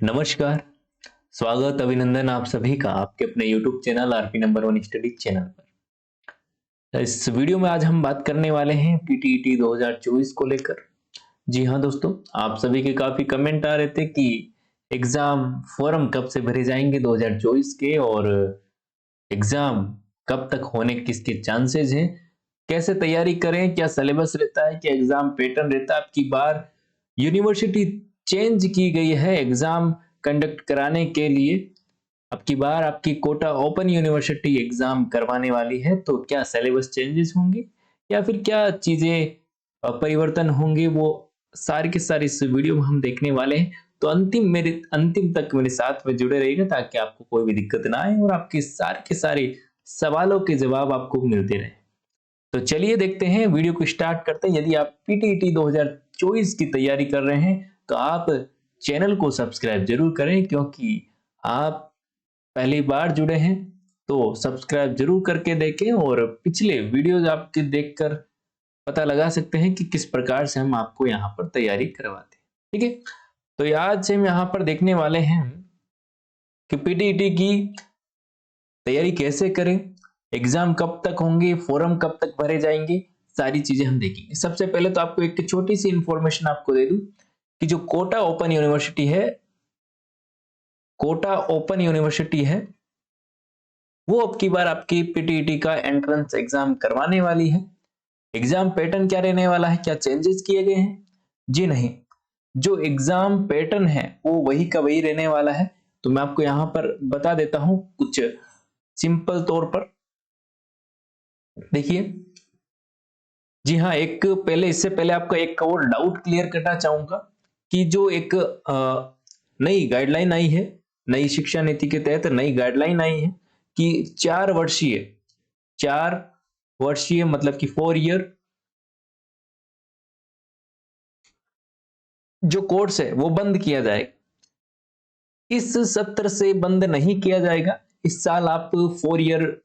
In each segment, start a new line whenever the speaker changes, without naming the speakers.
नमस्कार, स्वागत अभिनंदन आप सभी का आपके अपने YouTube channel RP number one study channel पर। इस वीडियो में आज हम बात करने वाले हैं पीटीईटी 2024 को लेकर। जी हाँ दोस्तों, आप सभी के काफी कमेंट आ रहे थे कि एग्जाम फॉर्म कब से भरे जाएंगे 2024 के और एग्जाम कब तक होने किसके चांसेस हैं, कैसे तैयारी करें, क्या सिलेबस रहता है, क्या एग्जाम पैटर्न रहता है। आपकी बार यूनिवर्सिटी चेंज की गई है एग्जाम कंडक्ट कराने के लिए। अब की बार आपकी कोटा ओपन यूनिवर्सिटी एग्जाम करवाने वाली है, तो क्या सिलेबस चेंजेस होंगे या फिर क्या चीजें परिवर्तन होंगे, वो सारी की सारी इस वीडियो में हम देखने वाले हैं। तो अंतिम तक मेरे साथ में जुड़े रहिएगा ताकि आपको कोई भी दिक्कत ना आए और आपके सारे के सारे सवालों के जवाब आपको मिलते रहे। तो चलिए देखते हैं, वीडियो को स्टार्ट करते हैं। यदि आप पीटीईटी 2024 की तैयारी कर रहे हैं तो आप चैनल को सब्सक्राइब जरूर करें, क्योंकि आप पहली बार जुड़े हैं तो सब्सक्राइब जरूर करके देखें और पिछले वीडियोज आपके देखकर पता लगा सकते हैं कि किस प्रकार से हम आपको यहाँ पर तैयारी करवाते हैं। ठीक है, तो आज से हम यहाँ पर देखने वाले हैं कि पीटीईटी की तैयारी कैसे करें, एग्जाम कब तक होंगे, फॉर्म कब तक भरे जाएंगे, सारी चीजें हम देखेंगे। सबसे पहले तो आपको एक छोटी सी इंफॉर्मेशन आपको दे दूं कि जो कोटा ओपन यूनिवर्सिटी है वो अब की बार आपकी पीटीईटी का एंट्रेंस एग्जाम करवाने वाली है। एग्जाम पैटर्न क्या रहने वाला है, क्या चेंजेस किए गए हैं? जी नहीं, जो एग्जाम पैटर्न है वो वही का वही रहने वाला है। तो मैं आपको यहाँ पर बता देता हूं कुछ सिंपल तौर पर। देखिए, जी हाँ, इससे पहले आपका एक और डाउट क्लियर करना चाहूंगा कि जो एक नई गाइडलाइन आई है, नई शिक्षा नीति के तहत नई गाइडलाइन आई है कि 4 वर्षीय मतलब कि 4 ईयर जो कोर्स है वो बंद किया जाएगा। इस सत्र से बंद नहीं किया जाएगा। इस साल आप 4 ईयर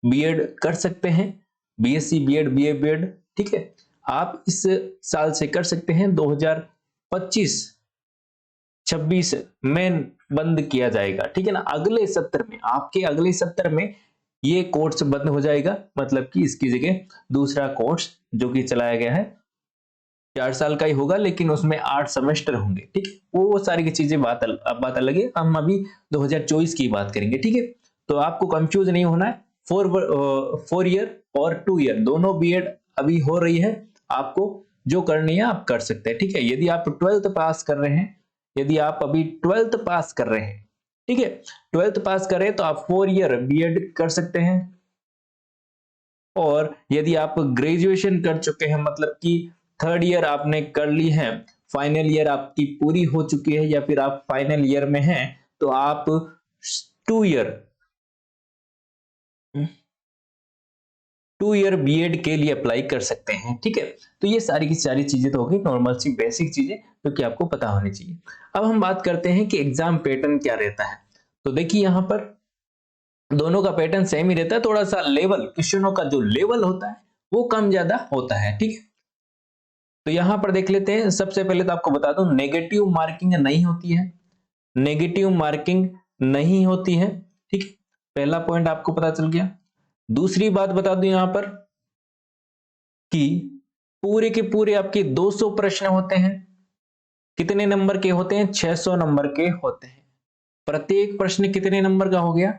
बीएड कर सकते हैं, बीएससी बीएड, बीए बीएड। ठीक है, आप इस साल से कर सकते हैं। 2025-26 में बंद किया जाएगा। ठीक है ना, अगले सत्र में, आपके अगले सत्र में ये कोर्स बंद हो जाएगा। मतलब कि इसकी जगह दूसरा कोर्स जो कि चलाया गया है 4 साल का ही होगा, लेकिन उसमें 8 सेमेस्टर होंगे। ठीक है, वो सारी की चीजें बात अलग है। हम अभी 2024 की बात करेंगे। ठीक है, तो आपको कंफ्यूज नहीं होना है। 4 ईयर और 2 ईयर दोनों बीएड अभी हो रही है। आपको जो करनी है आप कर सकते हैं। ठीक है, यदि आप 12th पास कर रहे हैं, यदि आप अभी 12th पास कर रहे हैं, ठीक है, 12th पास करें तो आप 4 ईयर बीएड कर सकते हैं। और यदि आप ग्रेजुएशन कर चुके हैं, मतलब कि 3rd ईयर आपने कर ली है, फाइनल ईयर आपकी पूरी हो चुकी है या फिर आप फाइनल ईयर में हैं, तो आप 2 ईयर बीएड के लिए अप्लाई कर सकते हैं। ठीक है, तो ये सारी की सारी चीजें तो होगी, नॉर्मल सी बेसिक चीजें जो कि आपको पता होनी चाहिए। अब हम बात करते हैं कि एग्जाम पैटर्न क्या रहता है। तो देखिए, यहां पर दोनों का पैटर्न सेम ही रहता है, थोड़ा सा लेवल, क्वेश्चनों का जो लेवल होता है वो कम ज्यादा होता है। ठीक है, तो यहां पर देख लेते हैं। सबसे पहले तो आपको बता दूं, नेगेटिव मार्किंग नहीं होती है, नेगेटिव मार्किंग नहीं होती है। ठीक है, पहला पॉइंट आपको पता चल गया। दूसरी बात बता दूं यहां पर कि पूरे के पूरे आपके 200 प्रश्न होते हैं। कितने नंबर के होते हैं? 600 नंबर के होते हैं। प्रत्येक प्रश्न कितने नंबर का हो गया?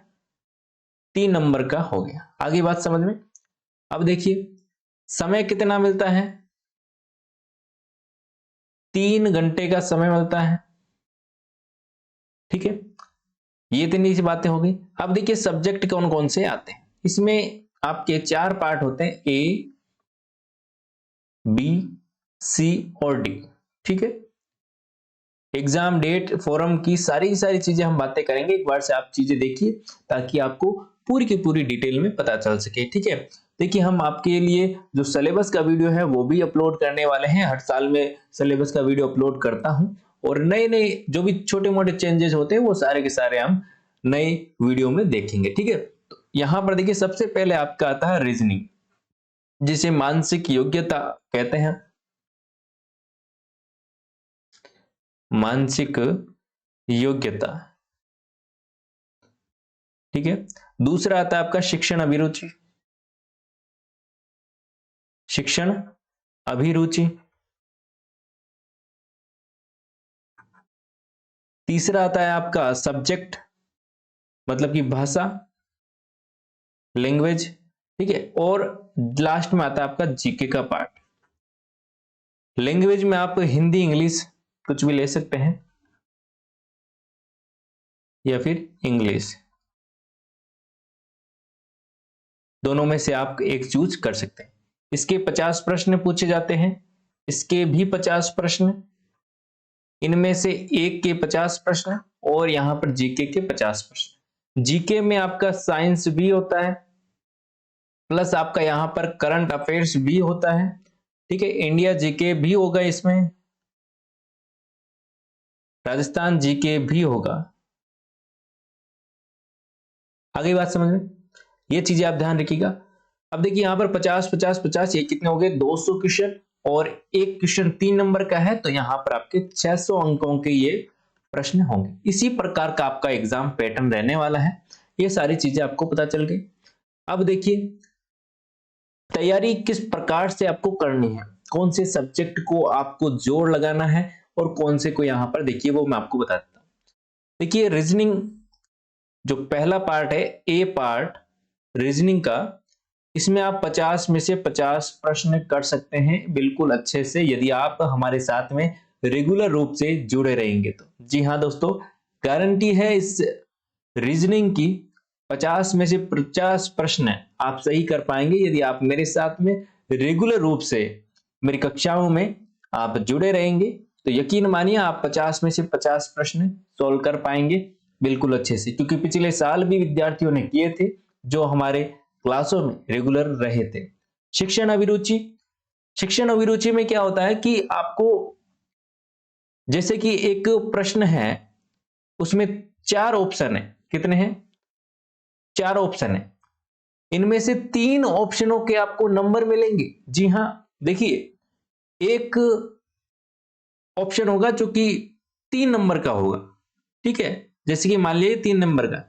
3 नंबर का हो गया। आगे बात समझ में। अब देखिए, समय कितना मिलता है? 3 घंटे का समय मिलता है। ठीक है, ये इतनी सी बातें हो गई। अब देखिए, सब्जेक्ट कौन कौन से आते हैं। इसमें आपके 4 पार्ट होते हैं, ए, बी, सी और डी। ठीक है, एग्जाम डेट, फोरम की सारी चीजें हम बातें करेंगे। एक बार से आप चीजें देखिए ताकि आपको पूरी की पूरी डिटेल में पता चल सके। ठीक है, देखिए, हम आपके लिए जो सिलेबस का वीडियो है वो भी अपलोड करने वाले हैं। हर साल में सिलेबस का वीडियो अपलोड करता हूं और नए नए जो भी छोटे मोटे चेंजेस होते हैं वो सारे के सारे हम नए वीडियो में देखेंगे। ठीक है, तो यहां पर देखिए, सबसे पहले आपका आता है रीजनिंग, जिसे मानसिक योग्यता कहते हैं। मानसिक योग्यता। ठीक है, दूसरा आता है आपका शिक्षण अभिरुचि, शिक्षण अभिरुचि। तीसरा आता है आपका सब्जेक्ट, मतलब कि भाषा, लैंग्वेज। ठीक है, और लास्ट में आता है आपका जीके का पार्ट। लैंग्वेज में आप हिंदी इंग्लिश कुछ भी ले सकते हैं, या फिर इंग्लिश, दोनों में से आप एक चूज कर सकते हैं। इसके 50 प्रश्न पूछे जाते हैं, इसके भी 50 प्रश्न, इनमें से एक के 50 प्रश्न, और यहां पर जीके के 50 प्रश्न। जीके में आपका साइंस भी होता है, प्लस आपका यहां पर करंट अफेयर्स भी होता है। ठीक है, इंडिया जीके भी होगा इसमें, राजस्थान जीके भी होगा। आगे बात समझ में, ये चीजें आप ध्यान रखिएगा। अब देखिए यहां पर 50 50 50, ये कितने हो गए, 200 क्वेश्चन, और एक क्वेश्चन 3 नंबर का है, तो यहां पर आपके 600 अंकों के ये प्रश्न होंगे। इसी प्रकार का आपका एग्जाम पैटर्न रहने वाला है। ये सारी चीजें आपको पता चल गई। अब देखिए तैयारी किस प्रकार से आपको करनी है, कौन से सब्जेक्ट को आपको जोर लगाना है, और कौन से को यहां पर देखिए वो मैं आपको बता देता हूं। देखिए रीजनिंग जो पहला पार्ट है, ए पार्ट रीजनिंग का, इसमें आप 50 में से 50 प्रश्न कर सकते हैं बिल्कुल अच्छे से, यदि आप हमारे साथ में रेगुलर रूप से जुड़े रहेंगे तो। जी हाँ दोस्तों, गारंटी है इस रीजनिंग की, 50 में से 50 प्रश्न आप सही कर पाएंगे यदि आप मेरे साथ में रेगुलर रूप से मेरी कक्षाओं में आप जुड़े रहेंगे। तो यकीन मानिए आप 50 में से 50 प्रश्न सॉल्व कर पाएंगे बिल्कुल अच्छे से, क्योंकि पिछले साल भी विद्यार्थियों ने किए थे जो हमारे क्लासों में रेगुलर रहे थे। शिक्षण अभिरुचि, शिक्षण अभिरुचि में क्या होता है कि आपको, जैसे कि एक प्रश्न है उसमें 4 ऑप्शन है, कितने हैं, 4 ऑप्शन है, इनमें से 3 ऑप्शनों के आपको नंबर मिलेंगे। जी हां, देखिए एक ऑप्शन होगा जो कि 3 नंबर का होगा, ठीक है, जैसे कि मान लिया 3 नंबर का,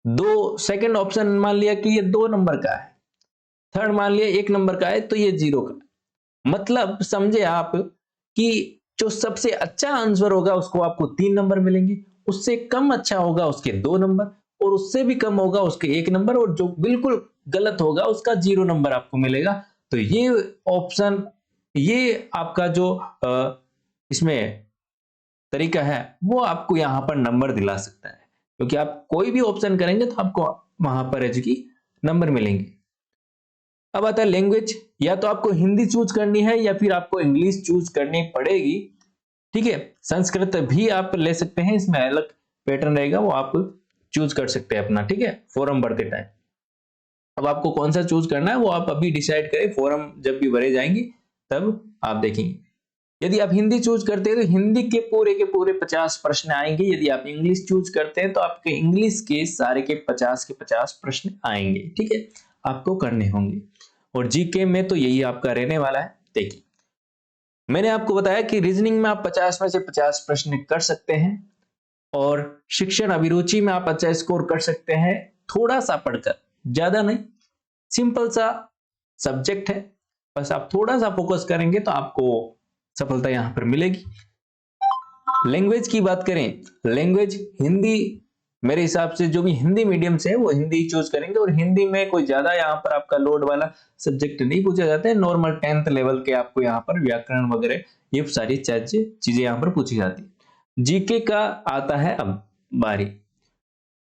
दो सेकंड ऑप्शन मान लिया कि ये 2 नंबर का है, थर्ड मान लिया 1 नंबर का है, तो ये 0 का। मतलब समझे आप कि जो सबसे अच्छा आंसर होगा उसको आपको 3 नंबर मिलेंगे, उससे कम अच्छा होगा उसके 2 नंबर, और उससे भी कम होगा उसके 1 नंबर, और जो बिल्कुल गलत होगा उसका 0 नंबर आपको मिलेगा। तो ये ऑप्शन, ये आपका जो इसमें तरीका है वो आपको यहां पर नंबर दिला सकता है, क्योंकि आप कोई भी ऑप्शन करेंगे तो आपको वहां पर एज की नंबर मिलेंगे। अब आता है लैंग्वेज, या तो आपको हिंदी चूज करनी है या फिर आपको इंग्लिश चूज करनी पड़ेगी। ठीक है, संस्कृत भी आप ले सकते हैं, इसमें अलग पैटर्न रहेगा, वो आप चूज कर सकते हैं अपना। ठीक है, फॉर्म भरते टाइम अब आपको कौन सा चूज करना है वो आप अभी डिसाइड करें, फॉर्म जब भी भरे जाएंगे तब आप देखेंगे। यदि आप हिंदी चूज करते हैं तो हिंदी के पूरे 50 प्रश्न आएंगे। यदि आप इंग्लिश चूज करते हैं तो आपके इंग्लिश के सारे के 50 प्रश्न आएंगे। ठीक है, आपको करने होंगे। और जीके में तो यही आपका रहने वाला है। देखिए मैंने आपको बताया कि रीजनिंग में आप 50 में से 50 प्रश्न कर सकते हैं, और शिक्षण अभिरुचि में आप अच्छा स्कोर कर सकते हैं, थोड़ा सा पढ़कर, ज्यादा नहीं, सिंपल सा सब्जेक्ट है, बस आप थोड़ा सा फोकस करेंगे तो आपको सफलता यहां पर मिलेगी। लैंग्वेज की बात करें, लैंग्वेज हिंदी, मेरे हिसाब से जो भी हिंदी मीडियम से है वो हिंदी चूज करेंगे, और हिंदी में कोई ज्यादा यहाँ पर आपका लोड वाला सब्जेक्ट नहीं पूछा जाता है, नॉर्मल 10th लेवल के आपको यहाँ पर व्याकरण वगैरह ये सारी चीजें यहाँ पर पूछी जाती है। जीके का आता है अब बारी।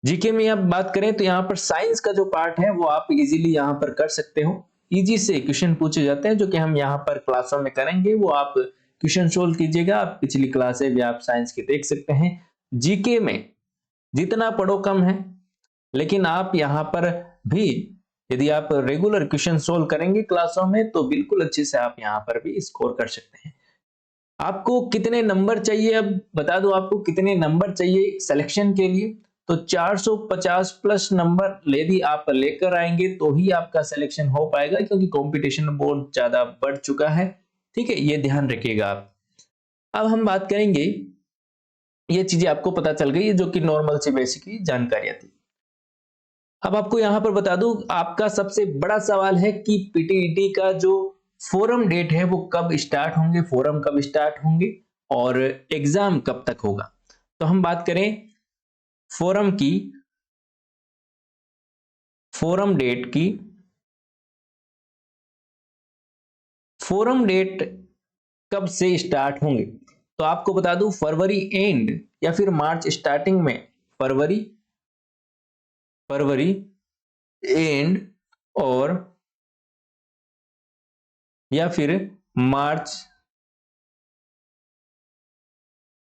जीके में आप बात करें तो यहाँ पर साइंस का जो पार्ट है वो आप इजीली यहाँ पर कर सकते हो, इजी से क्वेश्चन पूछे जाते हैं जो कि हम यहाँ पर क्लासों में करेंगे, वो आप क्वेश्चन सोल्व कीजिएगा। आप पिछली क्लासें भी आप साइंस की देख सकते हैं। जीके में जितना पढ़ो कम है, लेकिन आप यहाँ पर भी यदि आप रेगुलर क्वेश्चन सोल्व करेंगे क्लासों में तो बिल्कुल अच्छे से आप यहाँ पर भी स्कोर कर सकते हैं। आपको कितने नंबर चाहिए, अब बता दो आपको कितने नंबर चाहिए सिलेक्शन के लिए। तो 450 प्लस नंबर यदि आप लेकर आएंगे तो ही आपका सिलेक्शन हो पाएगा, क्योंकि कंपटीशन बहुत ज्यादा बढ़ चुका है। ठीक है, ये ध्यान रखिएगा आप। अब हम बात करेंगे ये चीजें आपको पता चल गई है, जो कि नॉर्मल सी बेसिकली जानकारियां थी। अब आपको यहां पर बता दूं, आपका सबसे बड़ा सवाल है कि पीटीईटी का जो फोरम डेट है वो कब स्टार्ट होंगे, फोरम कब स्टार्ट होंगे और एग्जाम कब तक होगा। तो हम बात करें फोरम की, फोरम डेट की, फोरम डेट कब से स्टार्ट होंगे। तो आपको बता दूं, फरवरी एंड या फिर मार्च स्टार्टिंग में, फरवरी फरवरी एंड और या फिर मार्च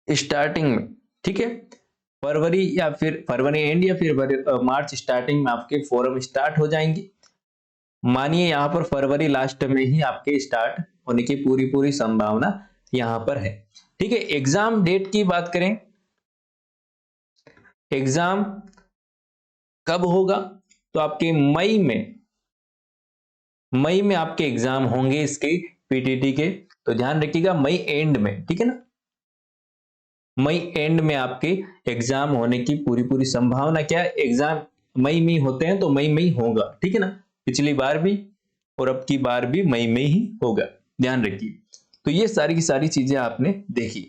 स्टार्टिंग में, ठीक है। फरवरी या फिर फरवरी एंड या फिर मार्च स्टार्टिंग में आपके फोरम स्टार्ट हो जाएंगे। मानिए यहां पर फरवरी लास्ट में ही आपके स्टार्ट होने की पूरी पूरी संभावना यहां पर है, ठीक है। एग्जाम डेट की बात करें, एग्जाम कब होगा, तो आपके मई में आपके एग्जाम होंगे इसके पीटीटी के। तो ध्यान रखिएगा मई एंड में, ठीक है ना, मई एंड में आपके एग्जाम होने की पूरी पूरी संभावना क्या है। एग्जाम मई में होते हैं तो मई में ही होगा, ठीक है ना, पिछली बार भी और अब की बार भी मई में ही होगा, ध्यान रखिए। तो ये सारी की सारी चीजें आपने देखी।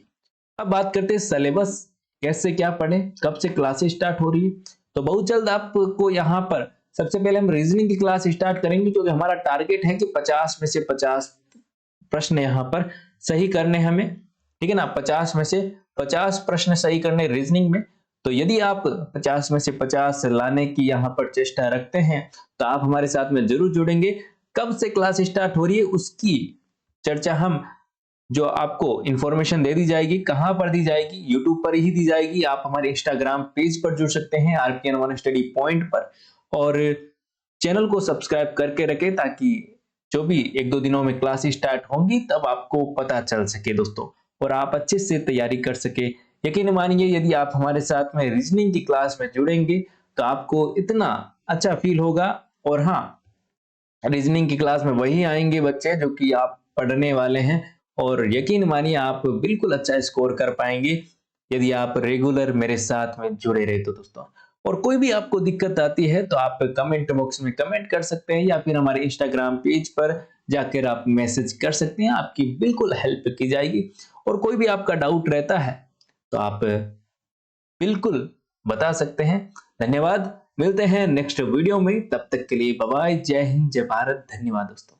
अब बात करते हैं सिलेबस, कैसे क्या पढ़े, कब से क्लासेस स्टार्ट हो रही है। तो बहुत जल्द आपको यहाँ पर सबसे पहले हम रीजनिंग की क्लास स्टार्ट करेंगे, क्योंकि हमारा टारगेट है कि 50 में से 50 प्रश्न यहाँ पर सही करने हमें, ठीक है ना, 50 में से 50 प्रश्न सही करने रीजनिंग में। तो यदि आप 50 में से 50 लाने की यहाँ पर चेष्टा रखते हैं तो आप हमारे साथ में जरूर जुड़ेंगे। कब से क्लास स्टार्ट हो रही है उसकी चर्चा हम, जो आपको इंफॉर्मेशन दे दी जाएगी, कहां पर दी जाएगी, यूट्यूब पर ही दी जाएगी। आप हमारे इंस्टाग्राम पेज पर जुड़ सकते हैं आरपीएन वन स्टडी पॉइंट पर, और चैनल को सब्सक्राइब करके रखें ताकि जो भी एक दो दिनों में क्लास स्टार्ट होंगी तब आपको पता चल सके दोस्तों, और आप अच्छे से तैयारी कर सके। यकीन मानिए यदि आप हमारे साथ में रीजनिंग की क्लास में जुड़ेंगे तो आपको इतना अच्छा फील होगा। और हाँ, रीजनिंग की क्लास में वही आएंगे बच्चे जो कि आप पढ़ने वाले हैं, और यकीन मानिए आप बिल्कुल अच्छा स्कोर कर पाएंगे यदि आप रेगुलर मेरे साथ में जुड़े रहे तो दोस्तों। और कोई भी आपको दिक्कत आती है तो आप कमेंट बॉक्स में कमेंट कर सकते हैं, या फिर हमारे इंस्टाग्राम पेज पर जाकर आप मैसेज कर सकते हैं, आपकी बिल्कुल हेल्प की जाएगी। और कोई भी आपका डाउट रहता है तो आप बिल्कुल बता सकते हैं। धन्यवाद, मिलते हैं नेक्स्ट वीडियो में, तब तक के लिए बाय बाय, जय हिंद, जय भारत, धन्यवाद दोस्तों।